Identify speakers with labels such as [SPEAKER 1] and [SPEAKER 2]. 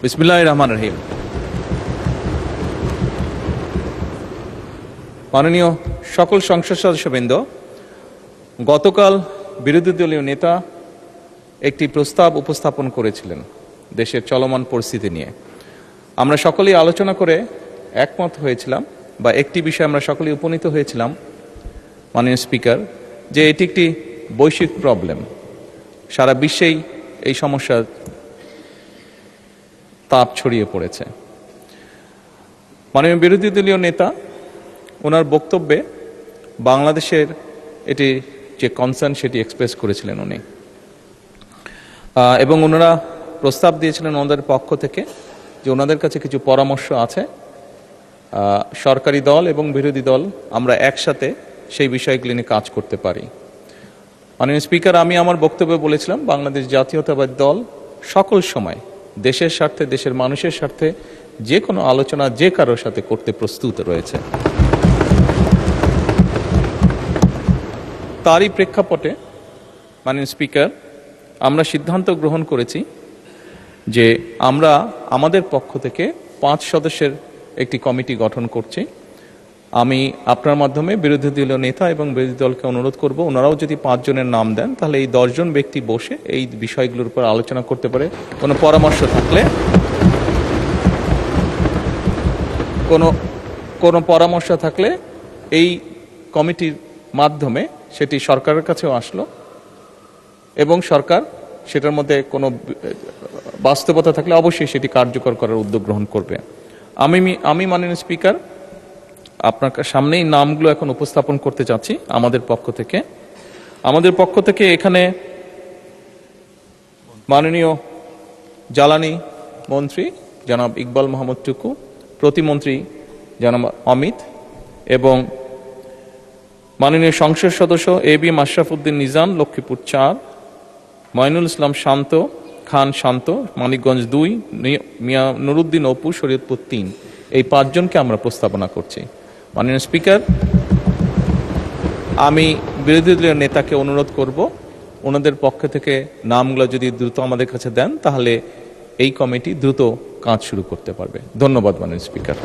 [SPEAKER 1] বিসমিল্লাহির রহমানির রহিম। মাননীয় সকল সংসদ সদস্যবৃন্দ, গতকাল বিরোধী দলীয় নেতা একটি প্রস্তাব উপস্থাপন করেছিলেন দেশের চলমান পরিস্থিতি নিয়ে। আমরা সকলেই আলোচনা করে একমত হয়েছিলাম, বা একটি বিষয়ে আমরা সকলেই উপনীত হয়েছিলাম মাননীয় স্পিকার, যে এটি একটি বৈশ্বিক প্রবলেম। সারা বিশ্বেই এই সমস্যার তাপ ছড়িয়ে পড়েছে। মাননীয় বিরোধী দলীয় নেতা ওনার বক্তব্যে বাংলাদেশের এটি যে কনসার্ন সেটি এক্সপ্রেস করেছিলেন উনি, এবং ওনারা প্রস্তাব দিয়েছিলেন ওনাদের পক্ষ থেকে যে ওনাদের কাছে কিছু পরামর্শ আছে। সরকারি দল এবং বিরোধী দল আমরা একসাথে সেই বিষয়গুলি নিয়ে কাজ করতে পারি। মাননীয় স্পিকার, আমি আমার বক্তব্যে বলেছিলাম বাংলাদেশ জাতীয়তাবাদী দল সকল সময় দেশের স্বার্থে, দেশের মানুষের স্বার্থে যে কোনো আলোচনা যে কারোর সাথে করতে প্রস্তুত রয়েছে। তারই প্রেক্ষাপটে মাননীয় স্পিকার, আমরা সিদ্ধান্ত গ্রহণ করেছি যে আমরা আমাদের পক্ষ থেকে 5 সদস্যের একটি কমিটি গঠন করছি। আমি আপনার মাধ্যমে বিরোধী দলীয় নেতা এবং বিরোধী দলকে অনুরোধ করব, ওনারাও যদি 5 জনের নাম দেন তাহলে এই 10 জন ব্যক্তি বসে এই বিষয়গুলোর উপর আলোচনা করতে পারে। কোনো পরামর্শ থাকলে কোনো পরামর্শ থাকলে এই কমিটির মাধ্যমে সেটি সরকারের কাছেও আসলো, এবং সরকার সেটার মধ্যে কোনো বাস্তবতা থাকলে অবশ্যই সেটি কার্যকর করার উদ্যোগ গ্রহণ করবে। আমি মাননীয় স্পিকার আপনার সামনেই নামগুলো এখন উপস্থাপন করতে চাচ্ছি আমাদের পক্ষ থেকে। এখানে মাননীয় জ্বালানি মন্ত্রী জনাব ইকবাল মোহাম্মদ টুকু, প্রতিমন্ত্রী জনাব অমিত, এবং মাননীয় সংসদ সদস্য এবি মাশরাফ উদ্দিন নিজাম, লক্ষ্মীপুর 4, মঈনুল ইসলাম খান শান্ত, মানিকগঞ্জ 2, মিয়া নুরুদ্দিন অপু, শরীয়তপুর 3। এই 5 জনকে আমরা প্রস্তাবনা করছি। মাননীয় স্পিকার, আমি বিরোধী দলীয় নেতাকে অনুরোধ করব ওনাদের পক্ষ থেকে নামগুলো যদি দ্রুত আমাদের কাছে দেন তাহলে এই কমিটি দ্রুত কাজ শুরু করতে পারবে। ধন্যবাদ মাননীয় স্পিকার।